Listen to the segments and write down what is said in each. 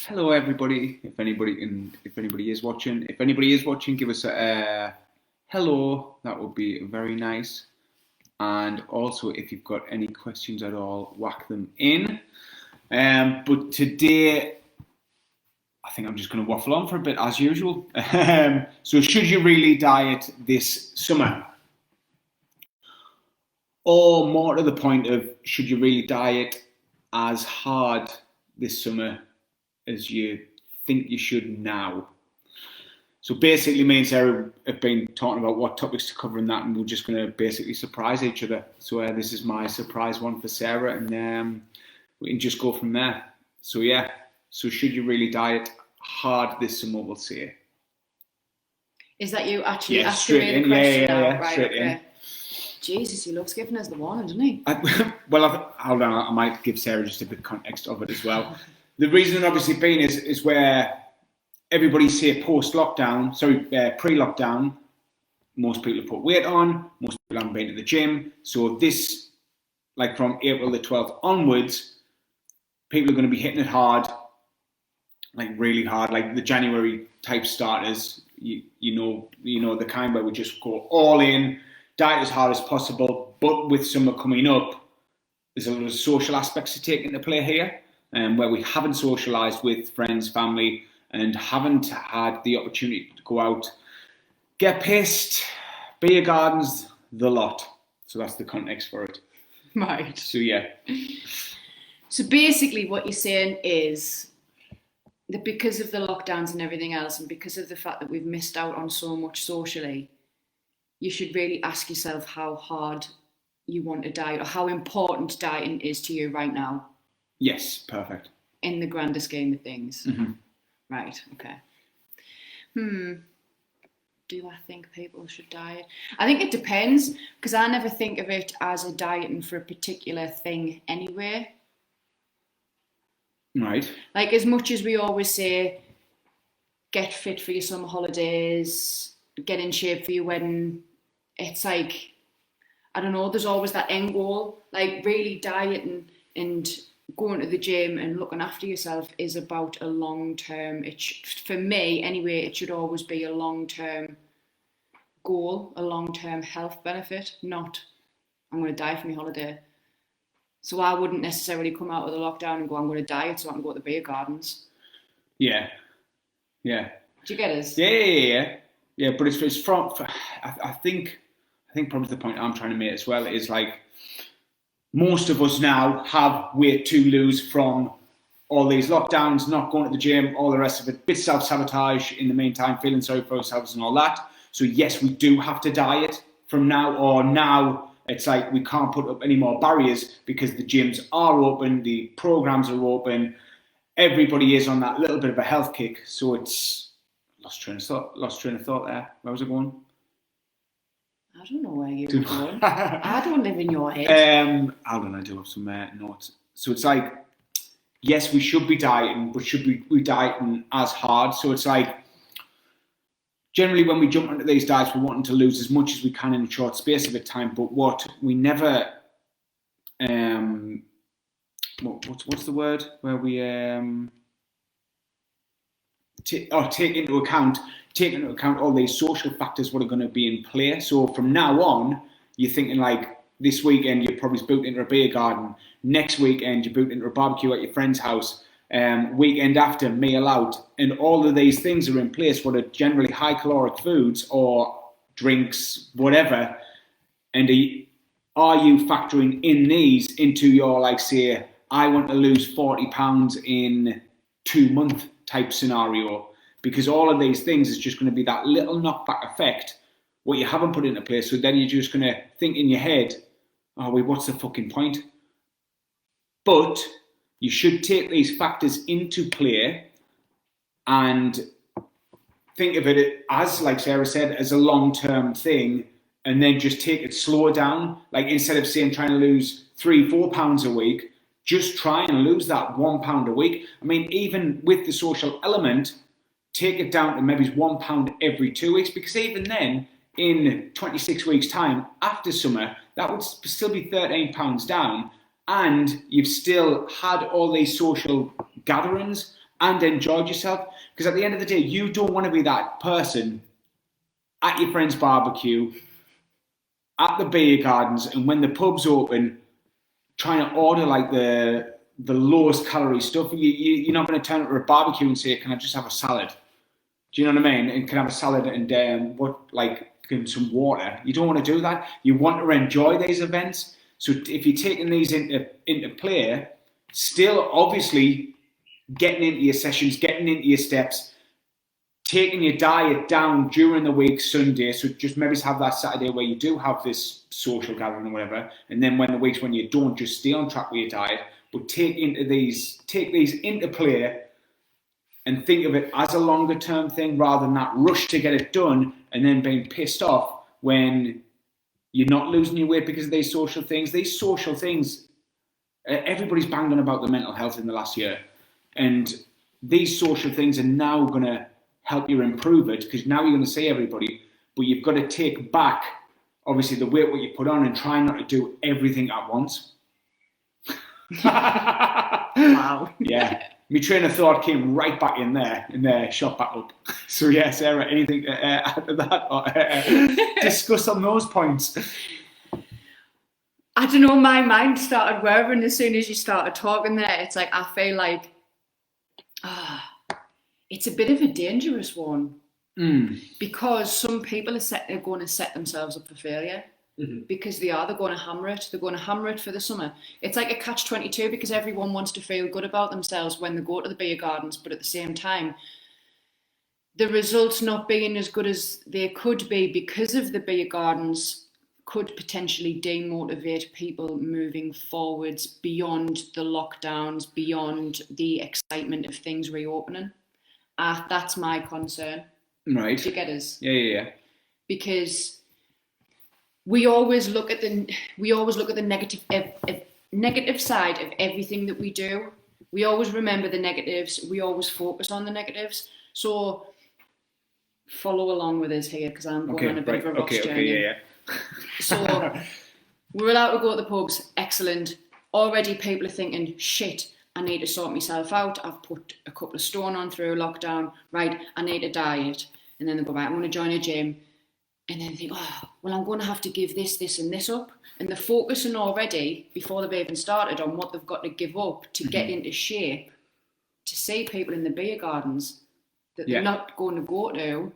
Hello, everybody. If anybody is watching, give us a hello. That would be very nice. And also, if you've got any questions at all, whack them in. But today, I think I'm just going to waffle on for a bit as usual. So, should you really diet this summer? Or more to the point of, should you really diet as hard this summer as you think you should now? So basically, me and Sarah have been talking about what topics to cover in that, and we're just going to basically surprise each other. So this is my surprise one for Sarah, and we can just go from there. So yeah, so should you really diet hard this summer, we'll say. Is that you actually asking me the question now? Right, straight in. Jesus, he loves giving us the warning, doesn't he? Hold on, I might give Sarah just a bit of context of it as well. The reason obviously being is where everybody say pre-lockdown, most people have put weight on, most people haven't been to the gym. So this, like from April the 12th onwards, people are going to be hitting it hard, like really hard, like the January type starters, you know the kind where we just go all in, diet as hard as possible, but with summer coming up, there's a lot of social aspects to take into play here, where we haven't socialised with friends, family, and haven't had the opportunity to go out, get pissed, beer gardens, the lot. So that's the context for it. Right. So yeah. So basically what you're saying is that because of the lockdowns and everything else, and because of the fact that we've missed out on so much socially, you should really ask yourself how hard you want to diet, or how important dieting is to you right now. Yes, perfect. In the grander scheme of things. Mm-hmm. Right, okay. Do I think people should diet? I think it depends, because I never think of it as a dieting for a particular thing anyway. Right. Like, as much as we always say, get fit for your summer holidays, get in shape for your wedding, it's like, I don't know, there's always that end goal. Like, really dieting and going to the gym and looking after yourself is about a long term. For me anyway, it should always be a long term goal, a long term health benefit, not I'm going to die for my holiday. So I wouldn't necessarily come out of the lockdown and go, I'm going to diet so I can go to the beer gardens. Yeah. Do you get us? Yeah. But it's from. I think probably the point I'm trying to make as well is like, most of us now have weight to lose from all these lockdowns, not going to the gym, all the rest of it, bit self-sabotage in the meantime, feeling sorry for ourselves and all that. So yes, we do have to diet from now, or now it's like we can't put up any more barriers because the gyms are open, the programs are open, everybody is on that little bit of a health kick. So it's lost train of thought there. Where was I going? I don't know where you're going. I don't live in your head. Hold on, I do have some notes. So it's like, yes, we should be dieting, but should we be dieting as hard? So it's like, generally when we jump into these diets, we're wanting to lose as much as we can in a short space of time. But what we never, what's the word? Where we take into account all these social factors what are going to be in play. So from now on, you're thinking like, this weekend you're probably booked into a beer garden, next weekend you're booked into a barbecue at your friend's house, weekend after meal out, and all of these things are in place what are generally high caloric foods or drinks, whatever. And are you factoring in these into your, like, say, I want to lose 40 pounds in 2 months type scenario? Because all of these things is just going to be that little knockback effect, what you haven't put into place. So then you're just going to think in your head, oh, wait, what's the fucking point? But you should take these factors into play and think of it as, like Sarah said, as a long-term thing, and then just take it slow down. Like, instead of saying trying to lose 3-4 pounds a week, just try and lose that 1 pound a week. I mean, even with the social element, take it down to maybe 1 pound every 2 weeks, because even then, in 26 weeks' time, after summer, that would still be 13 pounds down, and you've still had all these social gatherings and enjoyed yourself. Because at the end of the day, you don't want to be that person at your friend's barbecue, at the beer gardens, and when the pub's open, trying to order like the lowest calorie stuff. You're not going to turn up to a barbecue and say, "Can I just have a salad?" Do you know what I mean? And can I have a salad and some water? You don't want to do that. You want to enjoy these events. So if you're taking these into play, still obviously getting into your sessions, getting into your steps, taking your diet down during the week, Sunday. So just maybe have that Saturday where you do have this social gathering or whatever, and then when the weeks when you don't, just stay on track with your diet, but take these into play and think of it as a longer term thing rather than that rush to get it done and then being pissed off when you're not losing your weight because of these social things. These social things, everybody's banged on about the mental health in the last year, and these social things are now going to help you improve it, because now you're going to see everybody, but you've got to take back, obviously, the weight what you put on and try not to do everything at once. Wow. Yeah. My train of thought came right back in there and shot back up. So yeah, Sarah, anything to add to that or discuss on those points? I don't know, my mind started whirring as soon as you started talking there. It's like, I feel like, it's a bit of a dangerous one, because some people are going to set themselves up for failure, because they're going to hammer it. They're going to hammer it for the summer. It's like a catch-22, because everyone wants to feel good about themselves when they go to the beer gardens, but at the same time, the results not being as good as they could be because of the beer gardens could potentially demotivate people moving forwards beyond the lockdowns, beyond the excitement of things reopening. That's my concern. Right. Do you get us? Yeah. Because we always look at the negative side of everything that we do. We always remember the negatives. We always focus on the negatives. So follow along with us here, because I'm going on a bit of a Ross journey. Yeah. So we're allowed to go to the pubs. Excellent. Already people are thinking, shit, I need to sort myself out. I've put a couple of stone on through lockdown. Right, I need a diet. And then they go, right, I'm going to join a gym. And then they think, I'm going to have to give this and this up. And they're focusing already, before they've even started, on what they've got to give up to get into shape, to see people in the beer gardens that they're not going to go to,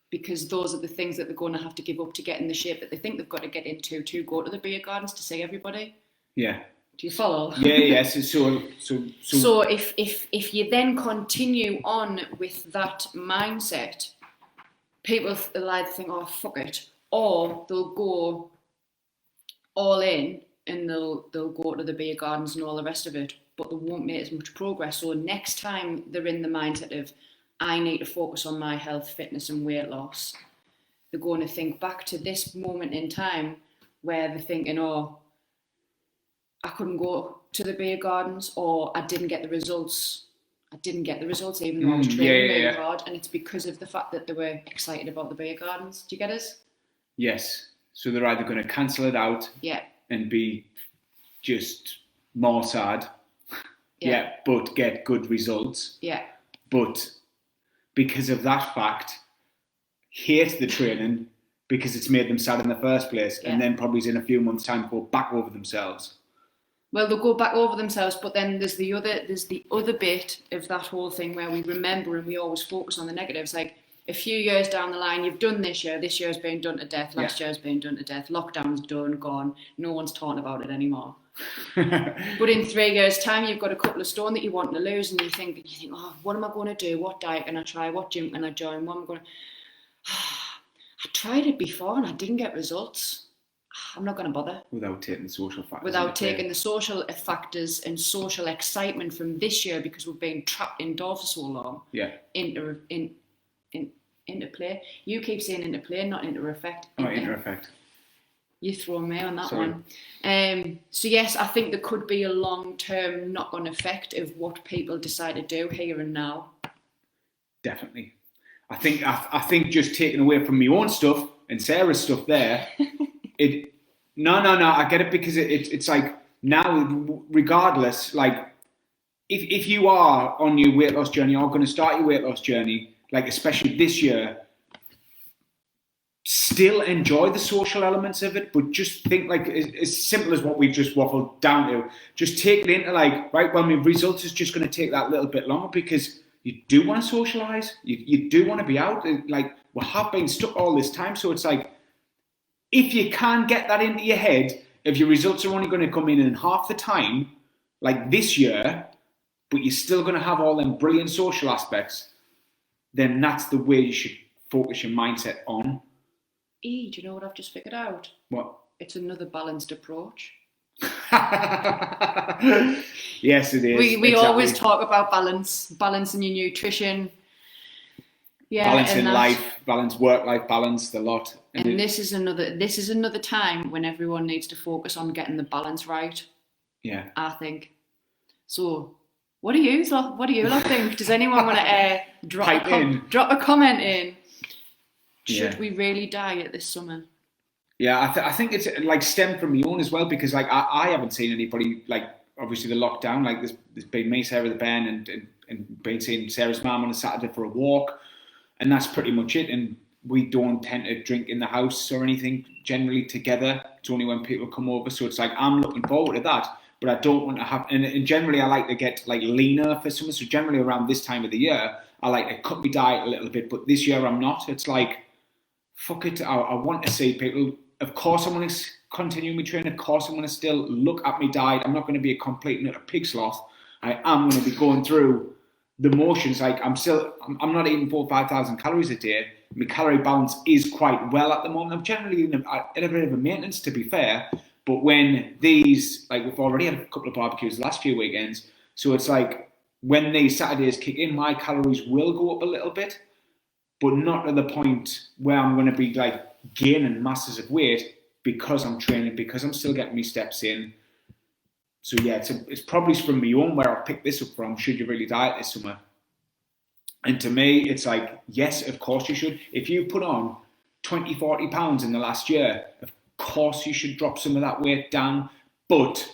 because those are the things that they're going to have to give up to get in the shape that they think they've got to get into to go to the beer gardens to see everybody. Yeah. Do you follow? Yeah. So if you then continue on with that mindset, people will either think, oh, fuck it, or they'll go all in and they'll go to the beer gardens and all the rest of it, but they won't make as much progress. So next time they're in the mindset of, I need to focus on my health, fitness and weight loss, they're going to think back to this moment in time where they're thinking, oh, I couldn't go to the beer gardens, or I didn't get the results. Even though I was training really hard, and it's because of the fact that they were excited about the beer gardens. Do you get us? Yes. So they're either going to cancel it out and be just more sad, but get good results. Yeah. But because of that fact, hate the training because it's made them sad in the first place, and then probably in a few months' time go back over themselves. Well, they'll go back over themselves, but then there's the other bit of that whole thing where we remember and we always focus on the negatives. Like, a few years down the line, you've done this year's been done to death, last year's been done to death, lockdown's done, gone, no one's talking about it anymore. But in 3 years' time, you've got a couple of stone that you want to lose, and you think, oh, what am I going to do? What diet can I try? What gym can I join? What am I going to... I tried it before and I didn't get results. I'm not going to bother. Without taking the social factors. Without taking the social factors and social excitement from this year, because we've been trapped indoors for so long. Yeah. Into play. You keep saying into play, not into effect. Into effect. You throw me on that one. So yes, I think there could be a long-term knock-on effect of what people decide to do here and now. Definitely. I think just taking away from my own stuff and Sarah's stuff there, No, I get it, because it's like, now, regardless, like, if you are on your weight loss journey or going to start your weight loss journey, like especially this year, still enjoy the social elements of it, but just think like as simple as what we've just waffled down to. Just take it into like, right, well, my results is just going to take that little bit longer because you do want to socialise. You do want to be out. Like, we have been stuck all this time. So it's like, if you can get that into your head, if your results are only going to come in half the time, like this year, but you're still going to have all them brilliant social aspects, then that's the way you should focus your mindset on. Do you know what I've just figured out? What? It's another balanced approach. Yes, it is. We exactly. always talk about balance in your nutrition. Yeah, balance in life, balance work-life balance, the lot. And this is another time when everyone needs to focus on getting the balance right. Yeah, I think. So, what do you lot think? Does anyone want to drop a comment in? Should we really diet this summer? Yeah, I think it's like stemmed from my own as well, because like I haven't seen anybody, like obviously the lockdown, like there's been me, Sarah the Ben, and been seeing Sarah's mum on a Saturday for a walk, and that's pretty much it. And we don't tend to drink in the house or anything generally together. It's only when people come over, so it's like I'm looking forward to that, but I don't want to have. And generally, I like to get like leaner for summer. So generally around this time of the year, I like to cut my diet a little bit. But this year I'm not. It's like, fuck it. I want to see people. Of course, I want to continue my training. Of course, I want to still look at my diet. I'm not going to be a complete and utter pig sloth. I am going to be going through the motions. Like I'm not eating 4,000 or 5,000 calories a day. My calorie balance is quite well at the moment. I'm generally in a bit of a maintenance, to be fair. But when these, like we've already had a couple of barbecues the last few weekends, so it's like when these Saturdays kick in, my calories will go up a little bit, but not to the point where I'm going to be like gaining masses of weight because I'm training, because I'm still getting my steps in. So yeah, it's probably from my own where I picked this up from. Should you really diet this summer? And to me, it's like, yes, of course you should. If you put on 20, 40 pounds in the last year, of course you should drop some of that weight down, but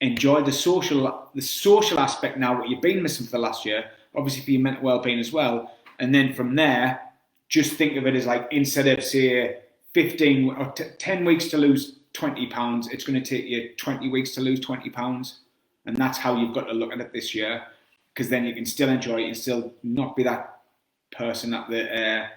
enjoy the social aspect now, what you've been missing for the last year, obviously for your mental well-being as well. And then from there, just think of it as like, instead of say 15 or 10 weeks to lose 20 pounds, it's going to take you 20 weeks to lose 20 pounds. And that's how you've got to look at it this year, because then you can still enjoy it and still not be that person at the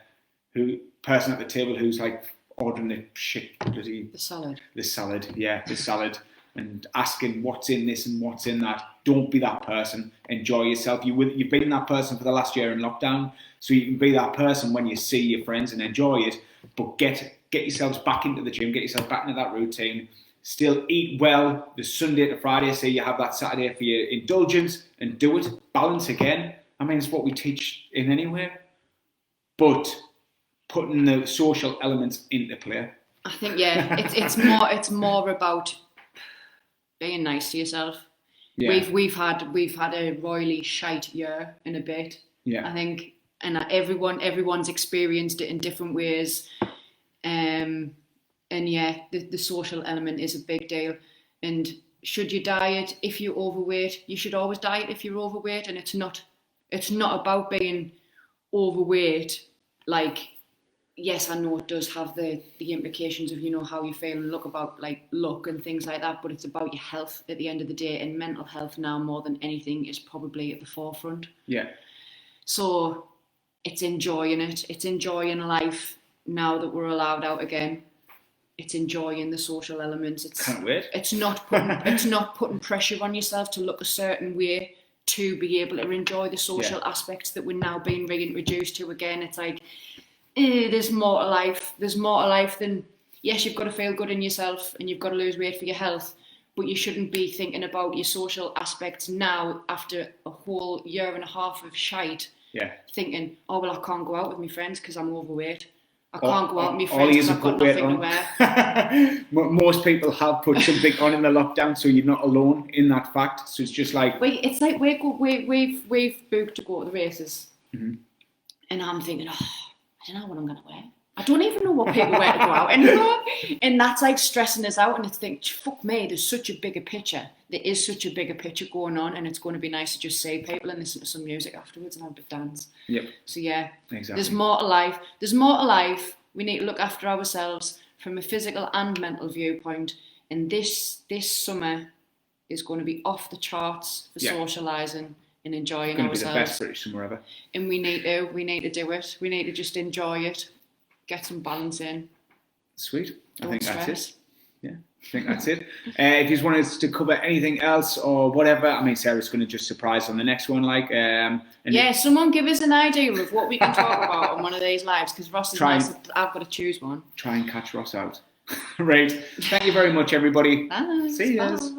table who's like ordering the shit bloody the salad and asking what's in this and what's in that. Don't be that person. Enjoy yourself. You've been that person for the last year in lockdown, so you can be that person when you see your friends and enjoy it. But get yourselves back into the gym, get yourself back into that routine. Still eat well. The Sunday to Friday, so you have that Saturday for your indulgence, and do it. Balance again. I mean, it's what we teach in anywhere, but putting the social elements into play. I think it's more about being nice to yourself. Yeah. We've had a royally shite year in a bit. Yeah. I think, and everyone's experienced it in different ways. And yeah, the social element is a big deal. And should you diet if you're overweight? You should always diet if you're overweight. And it's not about being overweight. Like, yes, I know it does have the implications of, you know, how you feel and look and things like that, but it's about your health at the end of the day, and mental health now more than anything is probably at the forefront. Yeah. So it's enjoying it. It's enjoying life now that we're allowed out again. It's enjoying the social elements. Can't wait. It's not putting pressure on yourself to look a certain way to be able to enjoy the social aspects that we're now being reintroduced to again. It's like, there's more to life. There's more to life than, yes, you've got to feel good in yourself and you've got to lose weight for your health, but you shouldn't be thinking about your social aspects now after a whole year and a half of shite. Yeah. Thinking, oh, well, I can't go out with my friends because I'm overweight. I can't go out with my friends because I've got nothing to wear. Most people have put something on in the lockdown, so you're not alone in that fact. So it's just like... It's like we've booked to go to the races. Mm-hmm. And I'm thinking, I don't know what I'm going to wear. I don't even know what people wear to go out anymore. And that's like stressing us out. And it's thinking, fuck me, there's such a bigger picture there is such a bigger picture going on, and it's going to be nice to just see people and listen to some music afterwards and have a bit dance. Yep. So yeah, exactly. There's more to life. There's more to life. We need to look after ourselves from a physical and mental viewpoint. And this summer is going to be off the charts for socialising and enjoying it's going ourselves. to be the best British summer ever. And we need to do it. We need to just enjoy it, get some balance in. Sweet. Don't I think stress. that's it. Yeah, I think that's it. If you want us to cover anything else or whatever, I mean, Sarah's going to just surprise on the next one. Someone give us an idea of what we can talk about on one of these lives, because Ross is nice. I've got to choose one. Try and catch Ross out. Right. Thank you very much, everybody. Thanks. See you. Bye.